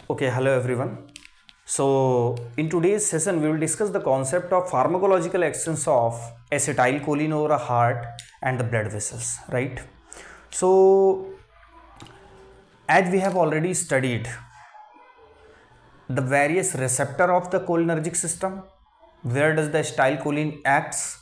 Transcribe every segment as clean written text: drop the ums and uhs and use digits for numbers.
Okay, hello everyone. So, in today's session, we will discuss the concept of pharmacological actions of acetylcholine over a heart and the blood vessels, right? So, as we have already studied the various receptor of the cholinergic system, where does the acetylcholine acts,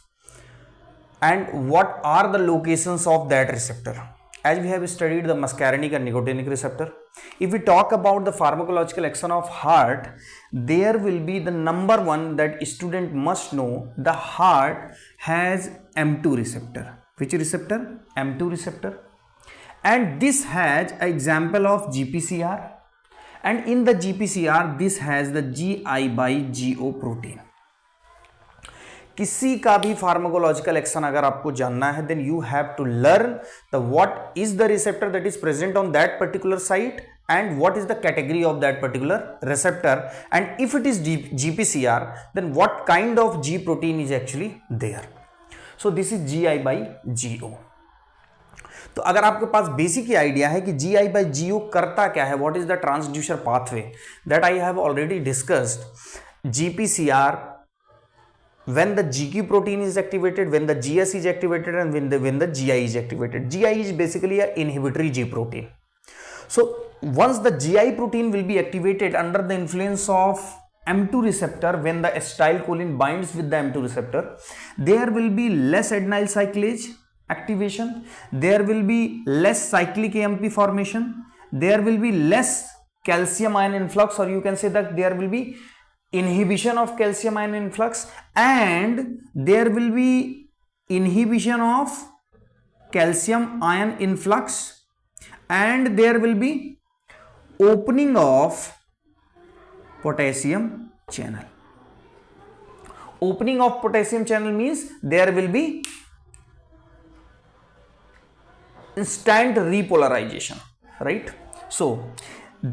and what are the locations of that receptor. As we have studied the muscarinic and nicotinic receptor, if we talk about the pharmacological action of heart, there will be the number one that student must know. The heart has M2 receptor. Which receptor? M2 receptor. And this has an example of GPCR, and in the GPCR this has the GI/GO protein. किसी का भी pharmacological action अगर आपको जानना है, then you have to learn the what is the receptor that is present on that particular site and what is the category of that particular receptor, and if it is GPCR, then what kind of G protein is actually there. So this is GI/GO. तो अगर आपके पास basic idea है कि GI/GO करता क्या है, what is the transducer pathway, that I have already discussed. GPCR, when the GQ protein is activated, when the GS is activated, and when the GI is activated. GI is basically an inhibitory G protein. So once the GI protein will be activated under the influence of M2 receptor, when the acetylcholine binds with the M2 receptor, there will be less adenyl cyclase activation, there will be less cyclic AMP formation, there will be less calcium ion influx, or you can say that there will be inhibition of calcium ion influx, and there will be inhibition of calcium ion influx, and there will be opening of potassium channel. Opening of potassium channel means there will be instant repolarization, right? So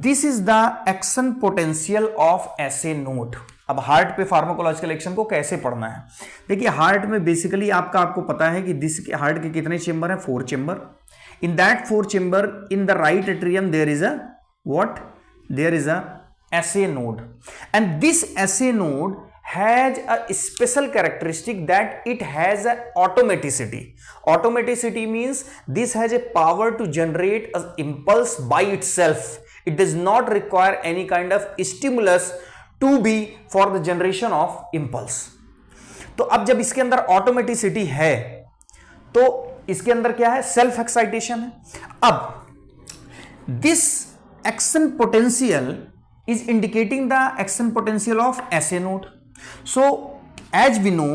this is the action potential of SA node. अब heart पे pharmacological action को कैसे पढ़ना है, देखिए heart में basically आपको पता है कि दिस हार्ट के कितने चेंबर हैं, 4 chamber. In that 4 chamber, in the right atrium, there is a what? There is a SA node, and this SA node has a special characteristic that it has a automaticity. Automaticity means this has a power to generate an impulse by itself. It does not require any kind of stimulus to be for the generation of impulse. तो अब जब इसके अंदर automaticity है तो इसके अंदर क्या है, सेल्फ एक्साइटेशन है. अब this action potential is indicating the action potential of SA node. So as we know,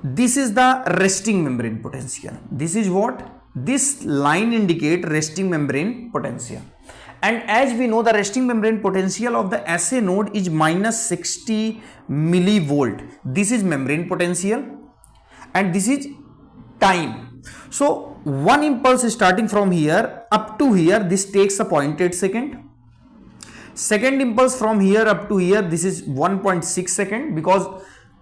this is the resting membrane potential. This is what, this line indicate resting membrane potential, and as we know the resting membrane potential of the SA node is -60 millivolt. This is membrane potential and this is time. So one impulse is starting from here up to here, this takes a 0.8 second. Second impulse from here up to here, this is 1.6 second, because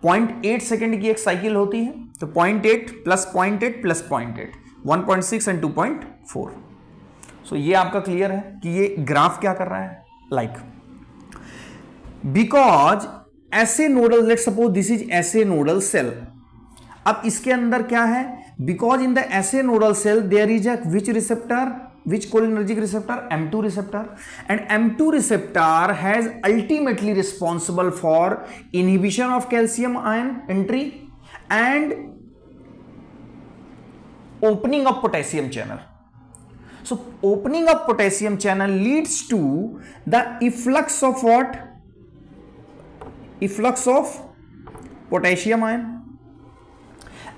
0.8 second की एक cycle होती है. तो 0.8 plus 0.8 plus 0.8, 1.6 and 2.4. सो ये आपका clear है कि ये ग्राफ क्या कर रहा है, like because SA nodal, let's suppose this is SA nodal cell. अब इसके अंदर क्या है, because in the SA nodal cell there is a which receptor, which cholinergic receptor, M2 receptor, and M2 receptor has ultimately responsible for inhibition of calcium ion entry and opening of potassium channel. So opening of potassium channel leads to the efflux of what? Efflux of potassium ion.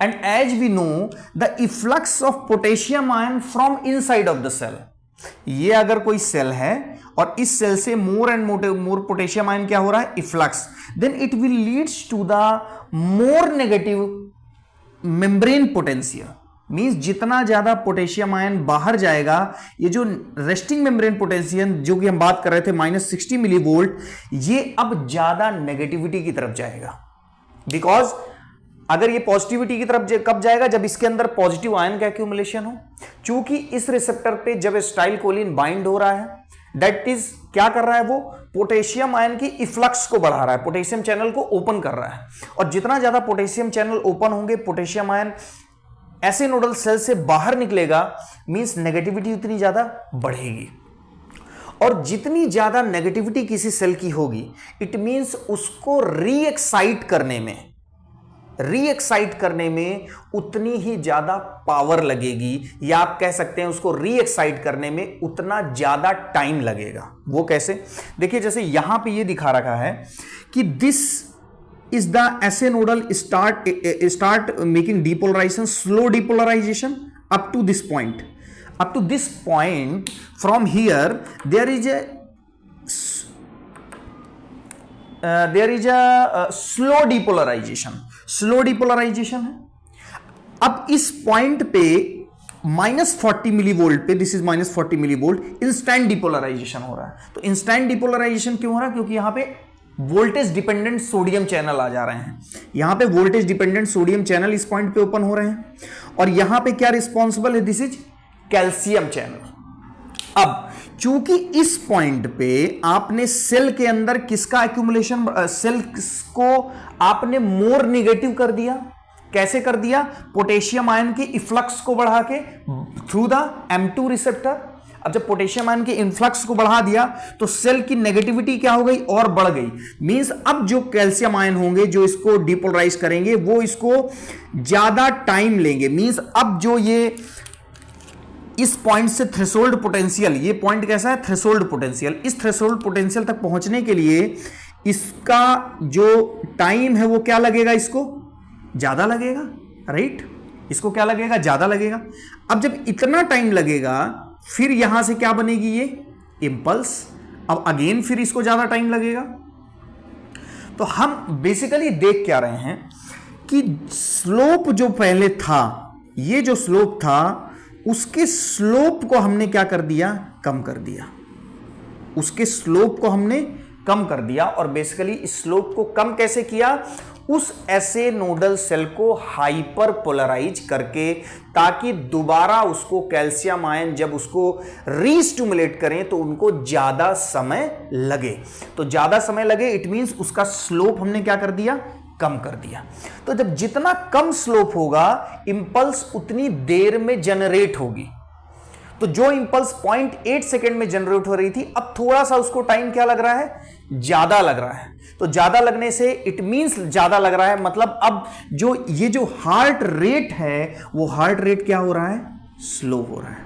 And as we know, the efflux of potassium ion from inside of the cell. ये अगर कोई cell है और इस cell से more and more potassium ion क्या हो रहा है, efflux, then it will leads to the more negative membrane potential. Means जितना ज्यादा पोटेशियम आयन बाहर जाएगा, ये जो रेस्टिंग मेम्ब्रेन पोटेंशियल जो कि हम बात कर रहे थे -60 मिलीवोल्ट, ये अब ज्यादा नेगेटिविटी की तरफ जाएगा. बिकॉज अगर ये पॉजिटिविटी की तरफ कब जाएगा, जब इसके अंदर पॉजिटिव आयन का एक्यूमुलेशन हो. चूंकि इस रिसेप्टर पे जब एसिटाइलकोलिन बाइंड हो रहा है, दैट इज क्या कर रहा है, वो पोटेशियम आयन की इफ्लक्स को बढ़ा रहा है, पोटेशियम चैनल को ओपन कर रहा है। और जितना ज्यादा पोटेशियम चैनल ओपन होंगे, पोटेशियम आयन ऐसे नोडल सेल से बाहर निकलेगा, मींस नेगेटिविटी उतनी ज्यादा बढ़ेगी। और जितनी ज्यादा नेगेटिविटी किसी सेल की होगी, इट मींस उसको रीएक्साइट करने में उतनी ही ज्यादा पावर लगेगी, या आप कह सकते हैं उसको रीएक्साइट करने में उतना ज्यादा टाइम लगेगा। वो कैसे? देखिए, जैसे यहां पे ये दिखा रखा है कि this is the SA nodal start making depolarization, slow depolarization up to this point. Up to this point, from here there is a slow depolarization है। अब इस पॉइंट पे -40 मिलीवोल्ट पे, this is -40 millivolt, instant depolarization हो रहा है। तो instant depolarisation क्यों हो रहा है? क्योंकि यहां पे वोल्टेज डिपेंडेंट सोडियम चैनल आ जा रहे हैं। यहां पे वोल्टेज डिपेंडेंट सोडियम चैनल इस पॉइंट पे ओपन हो रहे हैं, और यहां पे क्या रिस्पॉन्सिबल है? This is calcium channel. अब चूंकि इस पॉइंट पे आपने सेल के अंदर किसका एक्यूमुलेशन, सेल को आपने मोर नेगेटिव कर दिया। कैसे कर दिया? पोटेशियम आयन की इफ्लक्स को बढ़ा के, थ्रू द M2 रिसेप्टर। अब जब पोटेशियम आयन के इन्फ्लक्स को बढ़ा दिया तो सेल की नेगेटिविटी क्या हो गई? और बढ़ गई। मींस अब जो कैल्शियम आयन होंगे जो इसको डिपोलराइज करेंगे, वो इसको ज्यादा टाइम लेंगे। मींस अब जो ये इस पॉइंट से थ्रेशोल्ड पोटेंशियल, ये पॉइंट कैसा है? Threshold potential. इस थ्रेशोल्ड पोटेंशियल तक पहुंचने के लिए इसका जो टाइम है वो क्या लगेगा? इसको ज्यादा लगेगा, राइट? इसको क्या लगेगा? ज्यादा लगेगा। अब जब इतना टाइम लगेगा, फिर यहां से क्या बनेगी? ये इंपल्स। अब अगेन फिर इसको ज्यादा टाइम लगेगा। तो हम बेसिकली देख क्या रहे हैं कि स्लोप जो पहले था, ये जो स्लोप था, उसके स्लोप को हमने क्या कर दिया? कम कर दिया। उसके स्लोप को हमने कम कर दिया। और बेसिकली इस स्लोप को कम कैसे किया? उस ऐसे नोडल सेल को हाइपर पोलराइज करके, ताकि दोबारा उसको कैल्शियम आयन जब उसको रीस्टिमुलेट करें तो उनको ज्यादा समय लगे। तो ज्यादा समय लगे, इट मींस उसका स्लोप हमने क्या कर दिया? कम कर दिया। तो जब जितना कम स्लोप होगा, इंपल्स उतनी देर में जनरेट होगी। तो जो इंपल्स 0.8 सेकेंड में जनरेट हो रही थी, अब थोड़ा सा उसको टाइम क्या लग रहा है? ज्यादा लग रहा है। तो ज्यादा लगने से इट मींस ज्यादा लग रहा है, मतलब अब जो ये जो हार्ट रेट है, वो हार्ट रेट क्या हो रहा है? स्लो हो रहा है।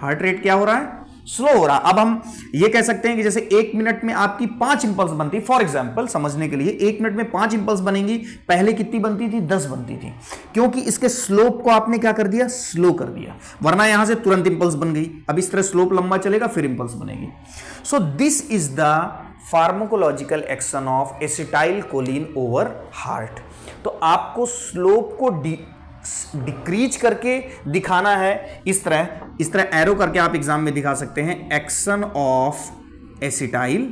हार्ट रेट क्या हो रहा है? स्लो हो रहा। अब हम ये कह सकते हैं कि जैसे 1 मिनट में आपकी 5 इंपल्स बनती, फॉर एग्जांपल समझने के लिए 1 मिनट में 5 इंपल्स बनेंगी, पहले कितनी बनती थी? 10 बनती थी। क्योंकि इसके स्लोप को आपने क्या कर दिया? स्लो कर दिया। वरना यहां से तुरंत इंपल्स बन गई। अब इस तरह स्लोप लंबा चलेगा, फिर इंपल्स बनेगी। So this is the pharmacological action of acetyl choline over heart. तो आपको स्लोप को डिक्रीज करके दिखाना है। इस तरह एरो करके आप एग्जाम में दिखा सकते हैं, एक्शन ऑफ एसिटाइल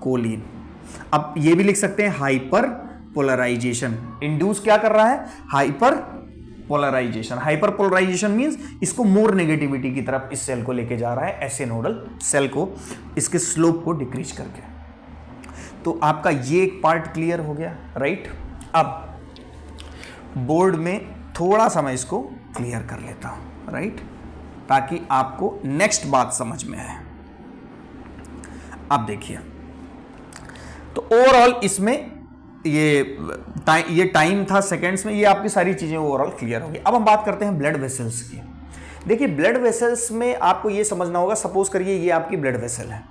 कोलिन। अब ये भी लिख सकते हैं हाइपर पोलराइजेशन। इंड्यूस क्या कर रहा है? Hyperpolarization. Hyperpolarization means इसको मोर नेगेटिविटी की तरफ इस सेल को लेके जा रहा है, ऐसे नोडल सेल को, इसके स्लोप को डिक्रीज करके। तो आपका ये एक पार्ट क्लियर हो गया, राइट? अब बोर्ड में थोड़ा सा मैं इसको क्लियर कर लेता हूं, राइट, ताकि आपको नेक्स्ट बात समझ में आए। अब देखिए, तो ओवरऑल इसमें ये टाइम था सेकंड्स में, ये आपकी सारी चीजें ओवरऑल क्लियर होगी। अब हम बात करते हैं ब्लड वेसल्स की। देखिए, ब्लड वेसल्स में आपको ये समझना होगा, सपोज करिए ये आपकी ब्लड वेसल है।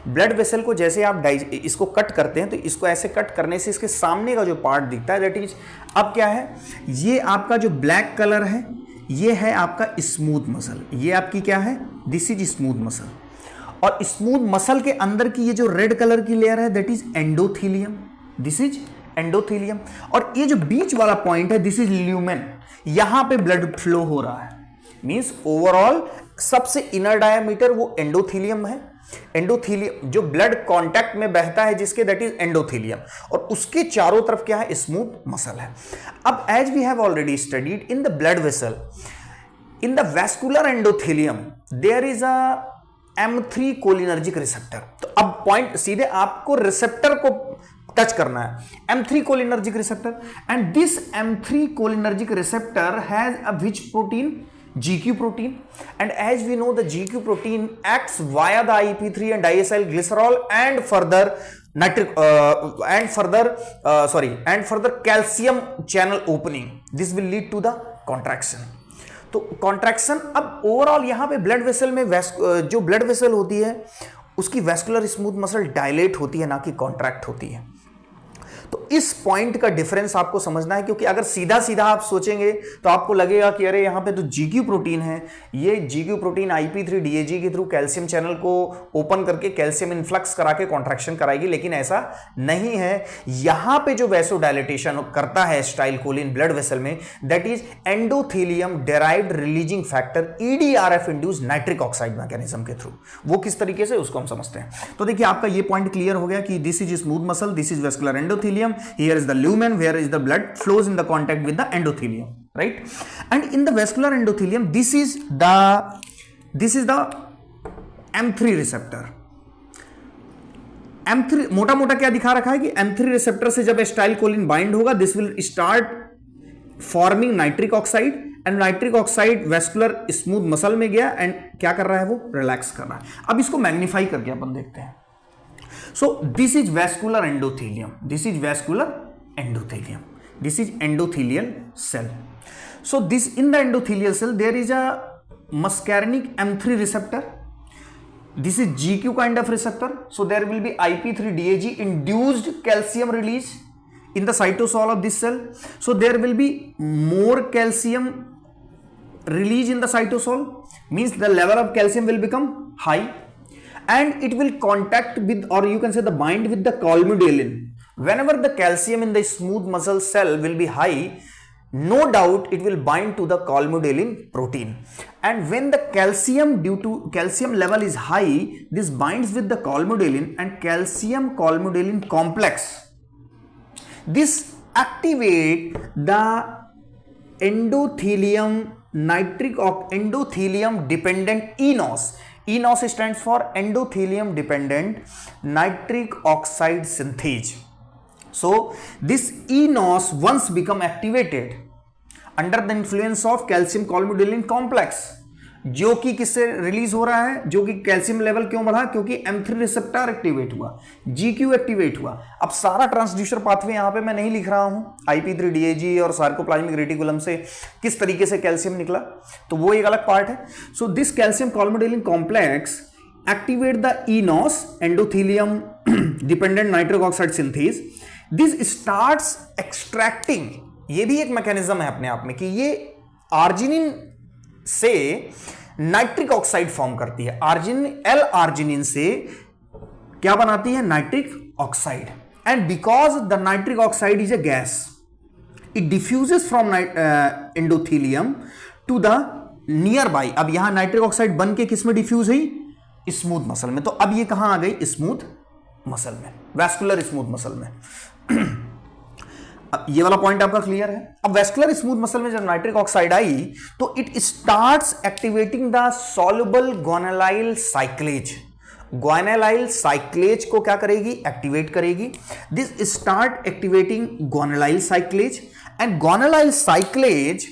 ब्लड वेसल को जैसे आप इसको कट करते हैं, तो इसको ऐसे कट करने से इसके सामने का जो पार्ट दिखता है, दैट इज, अब क्या है, ये आपका जो ब्लैक कलर है, ये है आपका स्मूथ मसल। ये आपकी क्या है? This is smooth muscle. और स्मूथ मसल के अंदर की ये जो रेड कलर की लेयर है, that is endothelium. This is endothelium. और ये जो बीच वाला पॉइंट है, दिस इज ल्यूमेन। यहां पे ब्लड फ्लो हो रहा है। मींस ओवरऑल सबसे इनर डायमीटर वो एंडोथीलियम है। एंडोथीलियम जो ब्लड कांटेक्ट में बहता है जिसके, दैट इज एंडोथीलियम। और उसके चारों तरफ क्या है? स्मूथ मसल है। अब as we have already studied in the blood vessel, in the vascular endothelium there is a M3 cholinergic receptor. तो अब पॉइंट सीधे आपको रिसेप्टर को टच करना है, M3 cholinergic receptor, and this M3 cholinergic receptor has a which protein, GQ protein, and as we know the GQ protein acts via the IP3 and diacyl glycerol and further calcium channel opening. This will lead to the contraction. तो contraction, अब overall यहां पे blood vessel में जो blood vessel होती है उसकी vascular smooth muscle dilate होती है, ना कि कॉन्ट्रैक्ट होती है। तो इस पॉइंट का डिफरेंस आपको समझना है, क्योंकि अगर सीधा सीधा आप सोचेंगे तो आपको लगेगा कि अरे यहां पे तो GQ प्रोटीन है, ये GQ प्रोटीन IP3 DAG के थ्रू कैल्शियम चैनल को ओपन करके कैल्शियम इन्फ्लक्स करा के कॉन्ट्रैक्शन कराएगी, लेकिन ऐसा नहीं है। यहां पे जो वैसोडायलेटेशन करता है एसिटाइलकोलिन ब्लड वेसल में, that is endothelium derived releasing factor EDRF induced nitric oxide mechanism के थ्रू। वो किस तरीके से, उसको हम समझते हैं। तो देखिए आपका ये पॉइंट क्लियर हो गया कि this is smooth muscle, this is vascular endothelium, here is the lumen where is the blood flows in the contact with the endothelium, right? And in the vascular endothelium this is the M3 receptor। M3 मोटा मोटा क्या दिखा रखा है कि M3 receptor से जब acetylcholine bind होगा, this will start forming nitric oxide, and nitric oxide vascular smooth muscle में गया एंड क्या कर रहा है, वो रिलैक्स कर रहा है। अब इसको मैग्नीफाई करके अपन देखते हैं। So this is vascular endothelium, this is vascular endothelium, this is endothelial cell. So this, in the endothelial cell there is a muscarinic M3 receptor, this is GQ kind of receptor, so there will be IP3 DAG induced calcium release in the cytosol of this cell, so there will be more calcium release in the cytosol, means the level of calcium will become high, and it will contact with, or you can say the bind with the colmogulin. Whenever the calcium in the smooth muscle cell will be high, no doubt it will bind to the colmogulin protein, and when the calcium, due to calcium level is high, this binds with the colmogulin and calcium colmogulin complex. This activate the endothelium endothelium dependent eNOS. eNOS stands for endothelium dependent nitric oxide synthase. So this eNOS once become activated under the influence of calcium colmogulin complex, जो कि किससे release हो रहा है, जो कि calcium level क्यों बढ़ा, क्योंकि M3 रिसेप्टर एक्टिवेट हुआ, GQ एक्टिवेट हुआ। अब सारा ट्रांसड्यूसर पाथवे यहां पे मैं नहीं लिख रहा हूं, IP3 DAG और सार्कोप्लाज्मिक रेटिकुलम से किस तरीके से कैल्शियम निकला, तो वो एक अलग पार्ट है। So this calcium calmodulin complex activate the eNOS endothelium dependent nitric oxide synthase. This starts extracting, ये भी एक मैकेनिज्म है अपने आप में कि ये आर्जिनिन से नाइट्रिक ऑक्साइड फॉर्म करती है। आर्जिनिन, एल आर्जिनिन से क्या बनाती है, nitric oxide, and because the nitric oxide is a gas, it diffuses from endothelium to the nearby. अब यहां नाइट्रिक ऑक्साइड बन के किस में डिफ्यूज हुई, स्मूथ मसल में। तो अब ये कहां आ गई, स्मूथ मसल में, वैस्कुलर स्मूथ मसल में। अब ये वाला पॉइंट आपका क्लियर है। अब वेस्कुलर स्मूथ मसल में जब नाइट्रिक ऑक्साइड आई तो it starts activating the soluble guanylyl cyclase. Guanylyl cyclase को क्या करेगी, एक्टिवेट करेगी। This start activating guanylyl cyclase, and guanylyl cyclase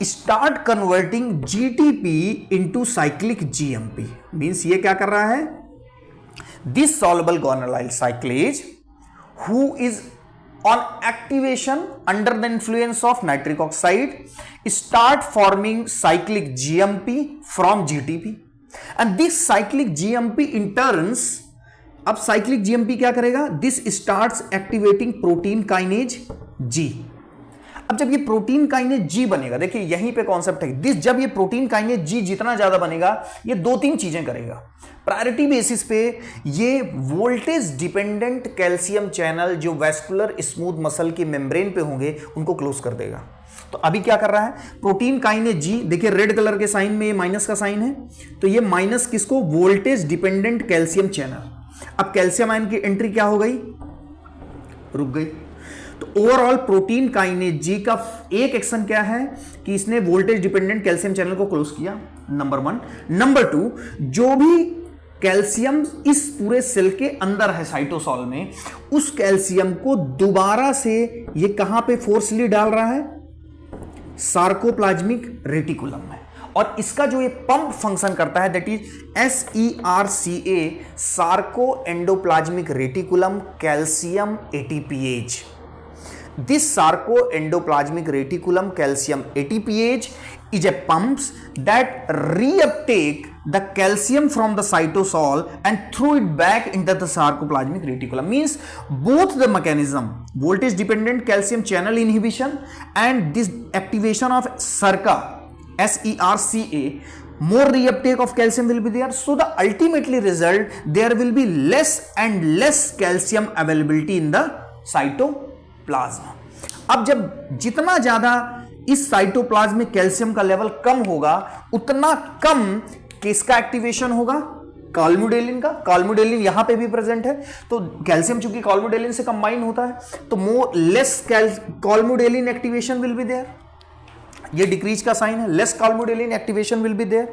start converting GTP into cyclic GMP। Means ये क्या कर रहा है, this soluble guanylyl cyclase who is on activation under the influence of nitric oxide start forming cyclic GMP from GTP, and this cyclic GMP in turns, अब cyclic GMP क्या करेगा, this starts activating protein kinase G। अब जब ये protein kinase G बनेगा, देखिए यहीं पे कॉन्सेप्ट है, दिस जब ये प्रोटीन काइनेज G जितना ज्यादा बनेगा, ये दो तीन चीजें करेगा। प्रायोरिटी बेसिस पे ये वोल्टेज डिपेंडेंट कैल्शियम चैनल जो वेस्कुलर स्मूथ मसल की मेम्ब्रेन पे होंगे उनको क्लोज कर देगा। तो अभी क्या कर रहा है, प्रोटीन काइनेज G, देखिए रेड कलर के साइन में ये माइनस का साइन है, तो ये माइनस किसको, वोल्टेज डिपेंडेंट कैल्शियम चैनल। अब कैल्शियम आयन की एंट्री क्या हो गई, रुक गई। तो ओवरऑल प्रोटीन काइनेज G का एक एक्शन क्या है कि इसने वोल्टेज डिपेंडेंट कैल्शियम चैनल को क्लोज किया, नंबर 1। नंबर 2, जो भी कैल्शियम इस पूरे सेल के अंदर है साइटोसॉल में, उस कैल्शियम को दोबारा से ये कहां पे फोर्सली डाल रहा है? सार्कोप्लाज्मिक रेटिकुलम में। और इसका जो ये पंप फंक्शन करता है, that is SERCA, Sarco endoplasmic reticulum calcium ATPase। This sarcoendoplasmic reticulum calcium ATPase is a pump that reuptake the calcium from the cytosol and throw it back into the sarcoplasmic reticulum. Means both the mechanism, voltage dependent calcium channel inhibition and this activation of SERCA, more reuptake of calcium will be there. So the ultimately result, there will be less and less calcium availability in the cytoplasm. अब जब जितना ज्यादा इस cytoplasm में calcium का level कम होगा, उतना कम किसका एक्टिवेशन होगा? कॉल्मुडेलिन का। कॉल्मुडेलिन यहां पे भी प्रेजेंट है, तो कैल्शियम चूंकि कॉल्मुडेलिन से कंबाइन होता है, तो more less calmodulin activation will be there. ये डिक्रीज का साइन है, less calmodulin activation will be there,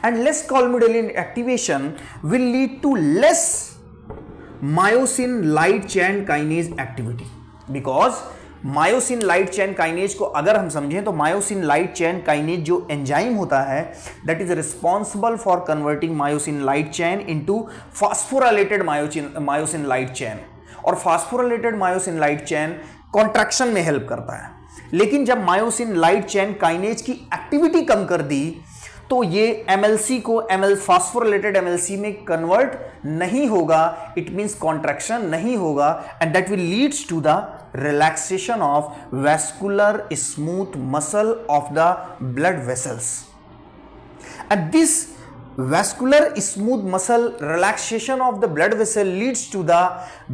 and less calmodulin activation will lead to less myosin light chain kinase activity. Because myosin light chain kinase को अगर हम समझें तो myosin light chain kinase जो enzyme होता है, that is responsible for converting myosin light chain into phosphorylated myosin light chain. और phosphorylated myosin light chain contraction में हेल्प करता है। लेकिन जब मायोसिन लाइट चेन काइनेज की एक्टिविटी कम कर दी, तो ये MLC को फास्फोराइलेटेड MLC में कन्वर्ट नहीं होगा, इट मींस कॉन्ट्रैक्शन नहीं होगा, and that will leads to the relaxation of vascular smooth muscle of the blood vessels. And this vascular smooth muscle relaxation of the blood vessel leads to the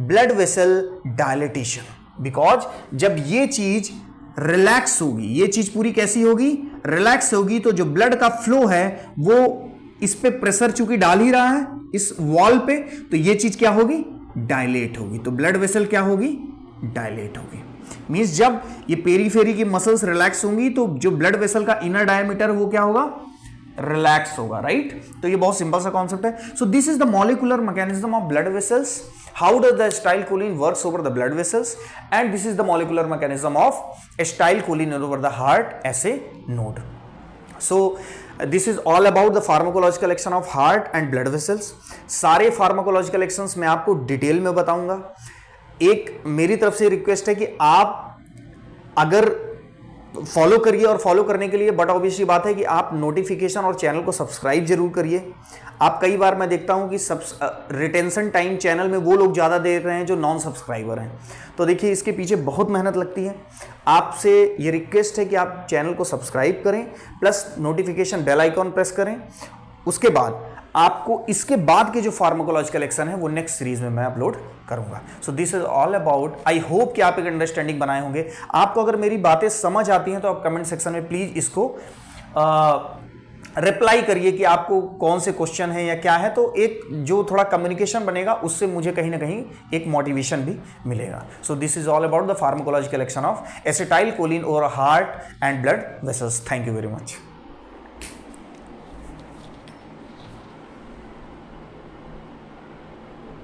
blood vessel dilatation। because जब ये चीज relax होगी, ये चीज पूरी कैसी होगी? Relax होगी, तो जो ब्लड का फ्लो है वो इस पे प्रेशर चूंकि डाल ही रहा है इस वॉल पे, तो ये चीज क्या होगी? डायलेट होगी। तो ब्लड वेसल क्या होगी? डायलेट होगी। मींस जब ये पेरीफेरी की मसल्स रिलैक्स होंगी, तो जो ब्लड वेसल का इनर डायमीटर वो क्या होगा? रिलैक्स होगा, राइट? तो ये बहुत सिंपल सा कॉन्सेप्ट है। So this is the molecular mechanism of blood vessels, how does the acetylcholine works over the blood vessels, and this is the molecular mechanism of acetylcholine over the heart as a node. So this is all about the pharmacological action of heart and blood vessels। सारे pharmacological actions मैं आपको detail में बताऊंगा। एक मेरी तरफ से request है कि आप अगर फॉलो करिए, और फॉलो करने के लिए बट ऑब्वियसली बात है कि आप नोटिफिकेशन और चैनल को सब्सक्राइब जरूर करिए। आप कई बार मैं देखता हूं कि रिटेंशन टाइम चैनल में वो लोग ज़्यादा देख रहे हैं जो नॉन सब्सक्राइबर हैं। तो देखिए, इसके पीछे बहुत मेहनत लगती है। आपसे ये रिक्वेस्ट है कि आप चैनल को सब्सक्राइब करें, plus notification bell icon press करें। उसके बाद आपको इसके बाद के जो फार्माकोलॉजिकल एक्शन है वो नेक्स्ट सीरीज में मैं अपलोड करूंगा। So this is all about, I hope कि आप एक अंडरस्टैंडिंग बनाए होंगे। आपको अगर मेरी बातें समझ आती हैं तो आप कमेंट सेक्शन में प्लीज इसको रिप्लाई करिए कि आपको कौन से क्वेश्चन है या क्या है। तो एक जो थोड़ा कम्युनिकेशन बनेगा, उससे मुझे कहीं ना कहीं एक मोटिवेशन भी मिलेगा। So this is all about the pharmacological action of acetylcholine over heart and blood vessels. Thank you very much.